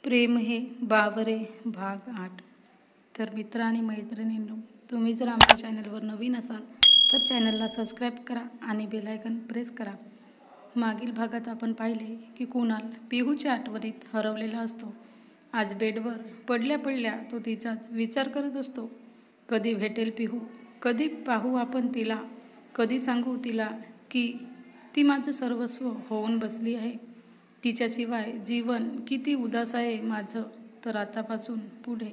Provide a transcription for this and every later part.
प्रेम हे बावरे भाग 8। तर मित्र आणि मैत्रिणींनो, तुम्ही जर आमच्या चॅनलवर नवीन असाल तर चॅनलला सबस्क्राईब करा आणि बेल आयकॉन प्रेस करा। मागील भागात आपण पाहिले की कुणाल पिहूच्या आठवणीत हरवलेला असतो। आज बेडवर पडल्या पडल्या तो तिचाच विचार करत असतो। कधी भेटेल पिहू, कधी पाहू आपण तिला, कधी सांगू तिला की ती माझं सर्वस्व होऊन बसली आहे। तिच्याशिवाय जीवन किती उदास आहे माझं तर आतापासून पुढे।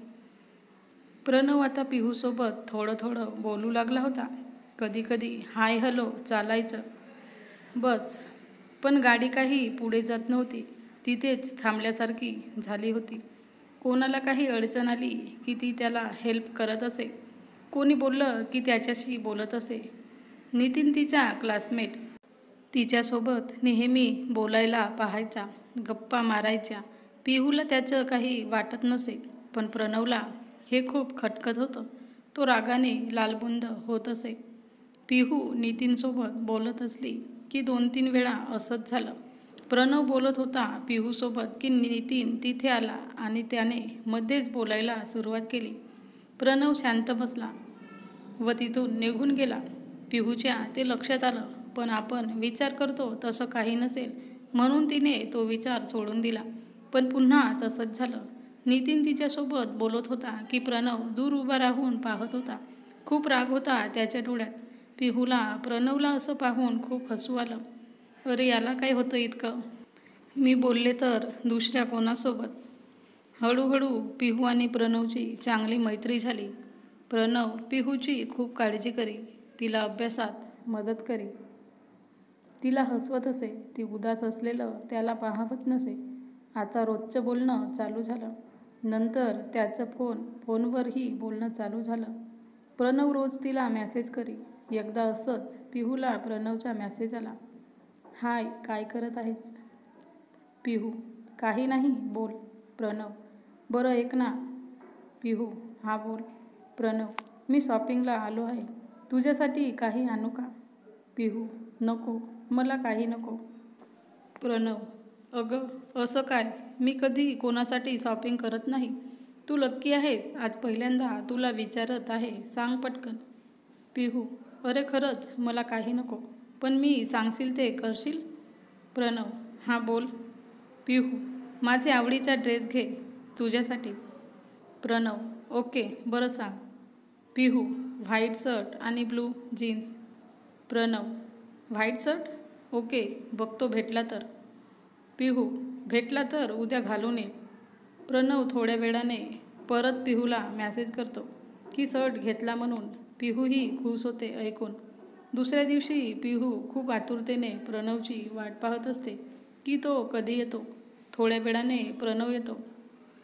प्रणव आता पिहूसोबत थोडं थोडं बोलू लागला होता। कधी कधी हाय हॅलो चालायचं बस, पण गाडी काही पुढे जात नव्हती, तिथेच थांबल्यासारखी झाली होती। कोणाला काही अडचण आली की ती त्याला हेल्प करत असे, कोणी बोललं की त्याच्याशी बोलत असे। नितीन तिचा क्लासमेट तिच्यासोबत नेहमी बोलायला पाहायचा, गप्पा मारायच्या। पिहूला त्याचं काही वाटत नसे, पण प्रणवला हे खूप खटकत होतं। तो रागाने लालबुंद होत असे। पिहू नितीनसोबत बोलत असली की 2-3 वेळा असंच झालं। प्रणव बोलत होता पिहूसोबत की नितीन तिथे आला आणि त्याने मध्येच बोलायला सुरुवात केली। प्रणव शांत बसला व तिथून निघून गेला। पिहूच्या ते लक्षात आलं, पण आपण विचार करतो तसं काही नसेल म्हणून तिने तो विचार सोडून दिला। पण पुन्हा तसंच झालं। नितीन तिच्यासोबत बोलत होता की प्रणव दूर उभा राहून पाहत होता। खूप राग होता त्याच्या डोळ्यात। पिहूला प्रणवला असं पाहून खूप हसू आलं। अरे याला काय होतं इतकं? मी बोलले तर दुसऱ्या कोणासोबत? हळूहळू पिहू आणि प्रणवची चांगली मैत्री झाली। प्रणव पिहूची खूप काळजी करी, तिला अभ्यासात मदत करी, तिला हसवत असे। ती उदास असलेलं त्याला पाहवत नसे। आता रोजचं बोलणं चालू झालं। नंतर त्याचं फोनवरही बोलणं चालू झालं। प्रणव रोज तिला मेसेज करी। एकदा असंच पिहूला प्रणवचा मेसेज आला, हाय काय करत आहेस? पिहू, काही नाही, बोल. प्रणव, बरं ऐक ना. पिहू, हा बोल. प्रणव, मी शॉपिंगला आलो आहे, तुझ्यासाठी काही आणू का? पिहू, नको, मला काही नको. प्रणव, अगं असं काय? मी कधी कोणासाठी शॉपिंग करत नाही. तू लक्की आहेस, आज पहिल्यांदा तुला विचारत आहे, सांग पटकन. पिहू, अरे खरंच मला काही नको, पण मी सांगशील ते करशील? प्रणव, हां बोल. पिहू, माझे आवडीचा ड्रेस घे तुझ्यासाठी. प्रणव, ओके बरं सांग. पिहू, व्हाईट शर्ट आणि blue jeans. Pranav, white shirt, okay बघतो भेटला तर. पिहू, भेटला तर उद्या घालून ये. प्रणव थोड्या वेळाने परत पिहूला मेसेज करतो की शर्ट घेतला म्हणून। पिहूही खुश होते ऐकून। दुसऱ्या दिवशी पिहू खूप आतुरतेने प्रणवची वाट पाहत असते की तो कधी येतो। थोड्या वेळाने प्रणव येतो।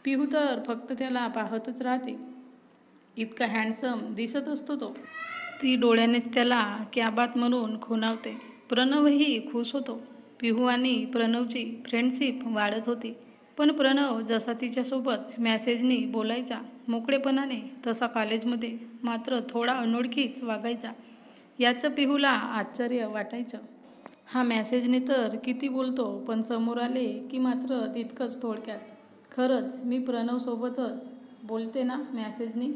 पिहू तर फक्त त्याला पाहतच राहते, इतका हँडसम दिसत असतो तो। ती डोळ्यानेच त्याला क्या बात म्हणून खुणावते। प्रणवही खुश होतो। पिहू आणि प्रणवची फ्रेंडशिप वाढत होती। पण प्रणव जसा तिच्यासोबत मेसेजनी बोलायचा मोकळेपणाने, तसा कॉलेजमध्ये मात्र थोडा अनोळखीच वागायचा। याचं पिहूला आश्चर्य वाटायचं। हा मेसेजने तर किती बोलतो, पण समोर आले की मात्र तितकंच थोडक्यात। खरंच मी प्रणवसोबतच बोलते ना मेसेजनी,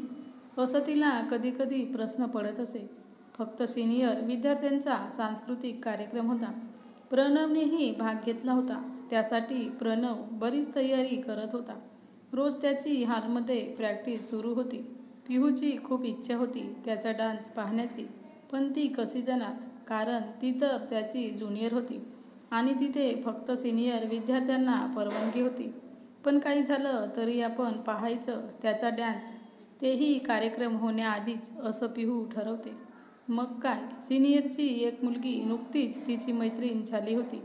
असं तिला कधी कधी प्रश्न पडत असे। फक्त सिनियर विद्यार्थ्यांचा सांस्कृतिक कार्यक्रम होता। प्रणवनेही भाग घेतला होता। त्यासाठी प्रणव बरीच तयारी करत होता। रोज त्याची हॉलमध्ये प्रॅक्टिस सुरू होती। पिहूची खूप इच्छा होती त्याचा डान्स पाहण्याची, पण ती कशी जाणार, कारण ती तर त्याची ज्युनियर होती आणि तिथे फक्त सिनियर विद्यार्थ्यांना परवानगी होती। पण काही झालं तरी आपण पाहायचं त्याचा डान्स, तेही कार्यक्रम होण्याआधीच, असं पिहू ठरवते। मग काय, सिनियरची एक मुलगी नुकतीच तिची मैत्रीण झाली होती।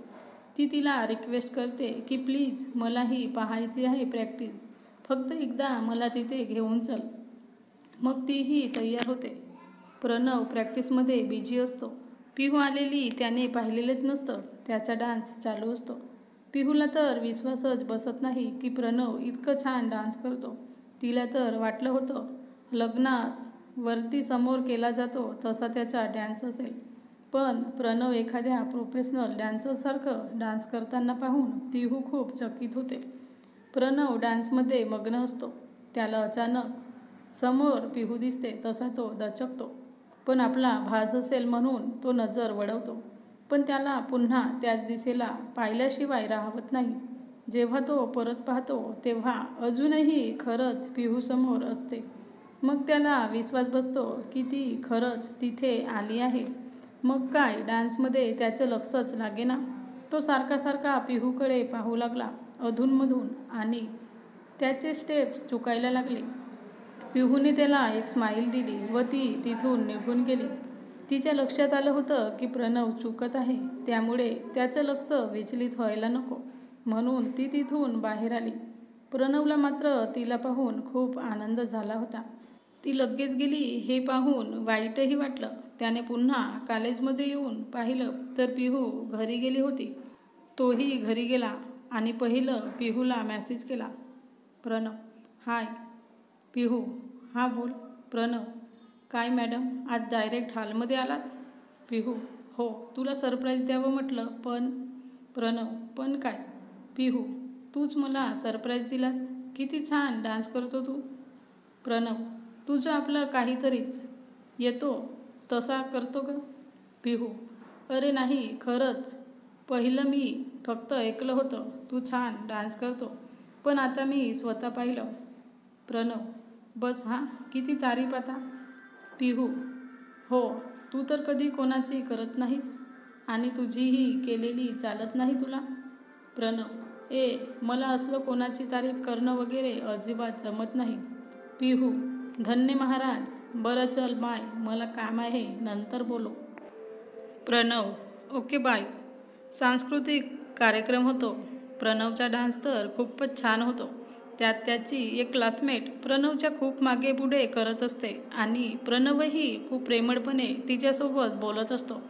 ती तिला रिक्वेस्ट करते की प्लीज मलाही पाहायची आहे प्रॅक्टिस, फक्त एकदा मला तिथे घेऊन चल। मग तीही तयार होते। प्रणव प्रॅक्टिसमध्ये बिझी असतो। पिहू आलेली त्याने पाहिलेलंच नसतं। त्याचा डान्स चालू असतो। पिहूला तर विश्वासच बसत नाही की प्रणव इतकं छान डान्स करतो। तिला तर वाटलं होतं लग्नात वरती समोर केला जातो तसा त्याचा डान्स असेल, पण प्रणव एखाद्या प्रोफेशनल डान्सरसारखं डान्स करताना पाहून पिहू खूप चकित होते। प्रणव डान्समध्ये मग्न असतो. त्याला अचानक समोर पिहू दिसते. तसा तो दचकतो, पण आपला भास असेल म्हणून तो नजर वळवतो. पण त्याला पुन्हा त्याच दिशेला पाहिल्याशिवाय राहवत नाही. जेव्हा तो परत पाहतो तेव्हा अजूनही खरंच पिहू समोर असते. मग त्याला विश्वास बसतो की ती खरंच तिथे आली आहे. मग काय, डान्समध्ये त्याचं लक्षच लागेना. तो सारखा पिहूकडे पाहू लागला अधूनमधून आणि त्याचे स्टेप्स चुकायला लागले. पिहूने त्याला एक स्माईल दिली व ती तिथून निघून गेली. तिच्या लक्षात आलं होतं की प्रणव चुकत आहे, त्यामुळे त्याचं लक्ष विचलित व्हायला नको म्हणून ती तिथून बाहेर आली. प्रणवला मात्र तिला पाहून खूप आनंद झाला होता. ती लगेच गेली हे पाहून वाईटही वाटलं. त्याने पुन्हा कॉलेजमध्ये येऊन पाहिलं तर पिहू घरी गेली होती. तोही घरी गेला आणि पहिलं पिहूला मेसेज केला. प्रणव. हाय पिहू. हां बोल. प्रणव. काय मॅडम, आज डायरेक्ट हॉलमध्ये आलात? पिहू. हो, तुला सरप्राईज द्यावं म्हटलं पण. प्रणव. पण काय? पिहू. तूच मला सरप्राईज दिलास. किती छान डान्स करतो तू. प्रणव. तुझं आपलं काहीतरीच येतो तसा करतो ग. पिहू. अरे नाही, खरंच. पहिलं मी फक्त ऐकलं होतं तू छान डान्स करतो, पण आता मी स्वतः पाहिलं. प्रणव. बस हां, किती तारीफ आता. पिहू. हो, तू तर कधी कोणाची करत नाहीस आणि तुझीही केलेली चालत नाही तुला. प्रणव. मला असलं कोणाची तारीफ करणं वगैरे अजिबात जमत नाही. पिहू. धन्य महाराज. बरं चल बाय, मला काम आहे, नंतर बोलू. प्रणव. Okay bye. सांस्कृतिक कार्यक्रम होतो. प्रणवचा डान्स तर खूपच छान होतो. त्यात त्याची एक क्लासमेट प्रणवच्या खूप मागे पुढे करत असते आणि प्रणवही खूप प्रेमळपणे तिच्यासोबत बोलत असतो.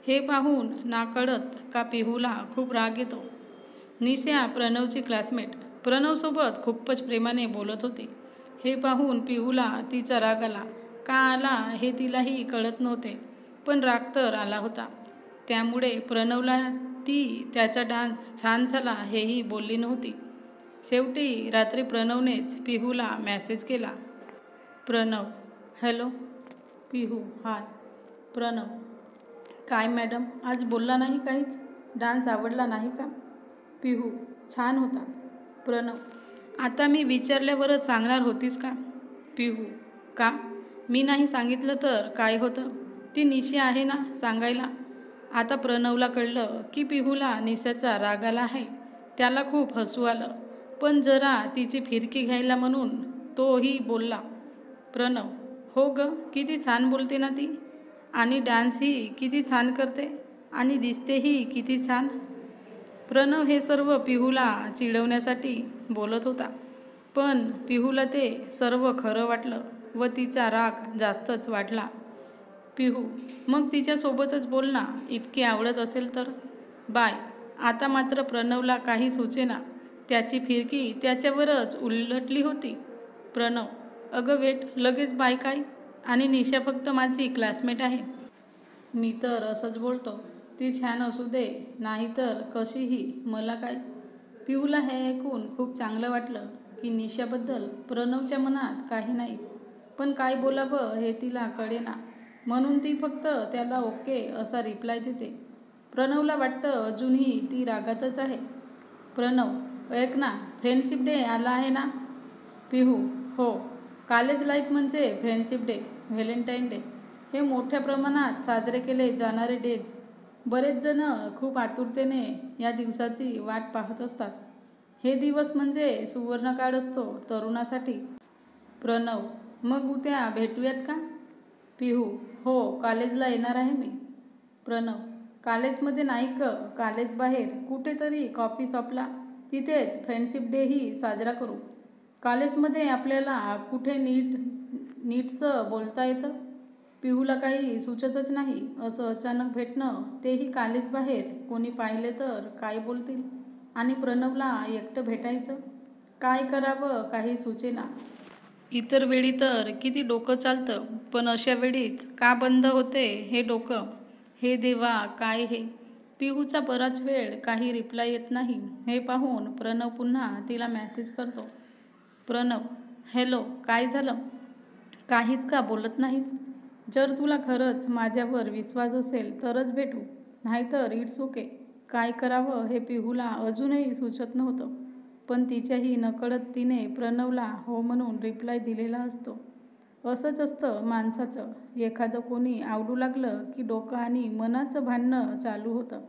हे पाहून नाकळत का पिहूला खूप राग येतो. निशा, प्रणवची क्लासमेट, प्रणवसोबत खूपच प्रेमाने बोलत होती. हे पाहून पिहूला तिचा राग आला. का आला हे तिलाही कळत नव्हते, पण राग तर आला होता. त्यामुळे प्रणवला ती त्याचा डान्स छान झाला हेही बोलली नव्हती. शेवटी रात्री प्रणवनेच पिहूला मेसेज केला. प्रणव. हॅलो. पिहू. हाय. प्रणव. काय मॅडम, आज बोलला नाही काहीच? डान्स आवडला नाही का? पिहू. छान होता. प्रणव. आता मी विचारल्यावरच सांगणार होतीस का? पिहू. का? मी नाही सांगितलं तर काय होतं? ती निशा आहे ना सांगायला. आता प्रणवला कळलं की पिहूला निशाचा राग आला आहे. त्याला खूप हसू आलं, पण जरा तिची फिरकी घ्यायला म्हणून तोही बोलला. प्रणव. हो ग, किती छान बोलते ना ती, आणि डान्सही किती छान करते आणि दिसतेही किती छान. प्रणव हे सर्व पिहूला चिडवण्यासाठी बोलत होता, पण पिहूला ते सर्व खरं वाटलं व तिचा राग जास्तच वाढला. पिहू. मग तिच्यासोबतच बोल ना, इतके आवडत असेल तर. बाय. आता मात्र प्रणवला काही सुचेना. त्याची फिरकी त्याच्यावरच उलटली होती. प्रणव. अगं वेट, लगेच बाय काय? आणि निशा फक्त माझी क्लासमेट आहे. मी तर असंच बोलतो. ती छान असू दे नाहीतर कशीही, मला काय. पिहूला हे ऐकून खूप चांगलं वाटलं की निशाबद्दल प्रणवच्या मनात काही नाही, पण काय बोलावं हे तिला कळेना, म्हणून ती फक्त त्याला ओके असा रिप्लाय देते. प्रणवला वाटतं अजूनही ती रागातच आहे. प्रणव. ऐक ना, फ्रेंडशिप डे आला आहे ना. पिहू. हो, कॉलेज लाईफ म्हणजे फ्रेंडशिप डे, व्हॅलेंटाईन डे हे मोठ्या प्रमाणात साजरे केले जाणारे डेज. बरेच जण खूप आतुरतेने या दिवसाची वाट पाहत असतात. हे दिवस म्हणजे सुवर्णकाळ असतो तरुणासाठी. प्रणव. मग उद्या भेटूयात का? पिहू. हो, कॉलेजला येणार आहे मी. प्रणव. कॉलेजमध्ये नाही कॉलेज बाहेर कुठेतरी कॉफी शॉपला, तिथेच फ्रेंडशिप डेही साजरा करू. कॉलेजमध्ये आपल्याला कुठे नीटसं बोलता येतं. पिहूला काही सुचतच नाही. असं अचानक भेटणं, तेही कॉलेज बाहेर. कोणी पाहिले तर काय बोलतील, आणि प्रणवला एकटं भेटायचं. काय करावं काही सुचेना. इतर वेळी तर किती डोकं चालतं, पण अशा वेळीच का बंद होते हे डोकं. हे देवा, काय हे. पिहूचा बराच वेळ काही रिप्लाय येत नाही हे पाहून प्रणव पुन्हा तिला मेसेज करतो. प्रणव, हॅलो, काय झालं? काहीच का बोलत नाहीस? जर तुला खरंच माझ्यावर विश्वास असेल तरच भेटू, नाहीतर इट्स ओके. काय करावं हे पिहूला अजूनही सुचत नव्हतं, पण तिच्याही नकळत तिने प्रणवला हो म्हणून रिप्लाय दिलेला असतो. असंच असतं माणसाचं, एखादं कोणी आवडू लागलं की डोकं आणि मनाचं भांडणं चालू होतं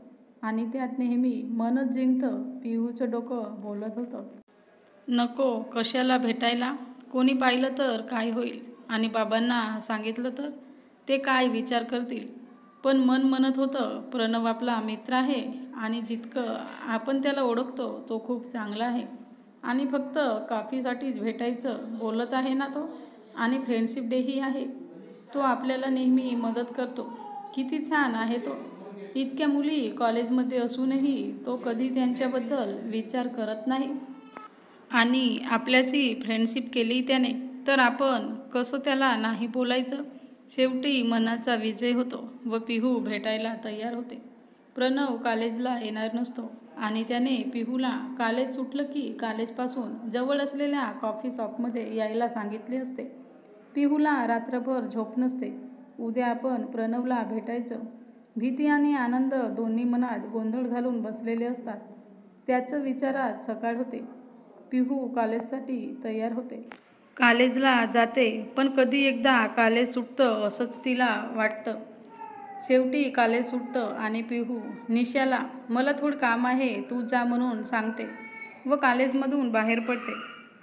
आणि त्यात नेहमी मनच जिंकतं. पिहूचं डोकं बोलत होतं, नको, कशाला भेटायला? कोणी पाहिलं तर काय होईल? आणि बाबांना सांगितलं तर ते काय विचार करतील? पण मन म्हणत होतं, प्रणव आपला मित्र आहे आणि जितकं आपण त्याला ओळखतो तो खूप चांगला आहे आणि फक्त कॉफीसाठीच भेटायचं बोलत आहे ना तो. आणि फ्रेंडशिप डेही आहे. तो आपल्याला नेहमी मदत करतो. किती छान आहे तो. इतक्या मुली कॉलेजमध्ये असूनही तो कधी त्यांच्याबद्दल विचार करत नाही. आणि आपल्याशी फ्रेंडशिप केली त्याने तर आपण कसं त्याला नाही बोलायचं? शेवटी मनाचा विजय होतो व पिहू भेटायला तयार होते. प्रणव कॉलेजला येणार नसतो आणि त्याने पिहूला कॉलेज सुटलं की कॉलेजपासून जवळ असलेल्या कॉफी शॉपमध्ये यायला सांगितले असते. पिहूला रात्रभर झोप नसते. उद्या आपण प्रणवला भेटायचं. भीती आणि आनंद दोन्ही मनात गोंधळ घालून बसलेले असतात. त्याचं विचारात सकाळ होते. पिहू कॉलेजसाठी तयार होते. कॉलेजला जाते, पण कधी एकदा कॉलेज सुटतं असंच तिला वाटतं. शेवटी कॉलेज सुटतं आणि पिहू निशाला मला थोडं काम आहे, तू जा म्हणून सांगते व कॉलेजमधून बाहेर पडते.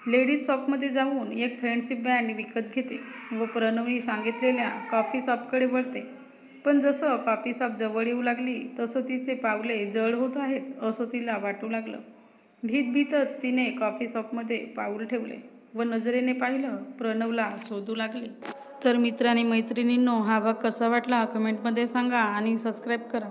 लेडीज शॉपमध्ये जाऊन एक फ्रेंडशिप बँड विकत घेते व प्रणवनी सांगितलेल्या कॉफी शॉपकडे वळते. पण जसं कॉफी शॉप जवळ येऊ लागली तसं तिचे पावले जड होत आहेत असं तिला वाटू लागलं. भीतच तिने कॉफी शॉपमध्ये पाऊल ठेवले व नजरेने पाहिलं, प्रणवला शोधू लागले. तर मित्र आणि मैत्रिणींनो, हा भाग कसा वाटला कमेंटमध्ये सांगा आणि सबस्क्राईब करा.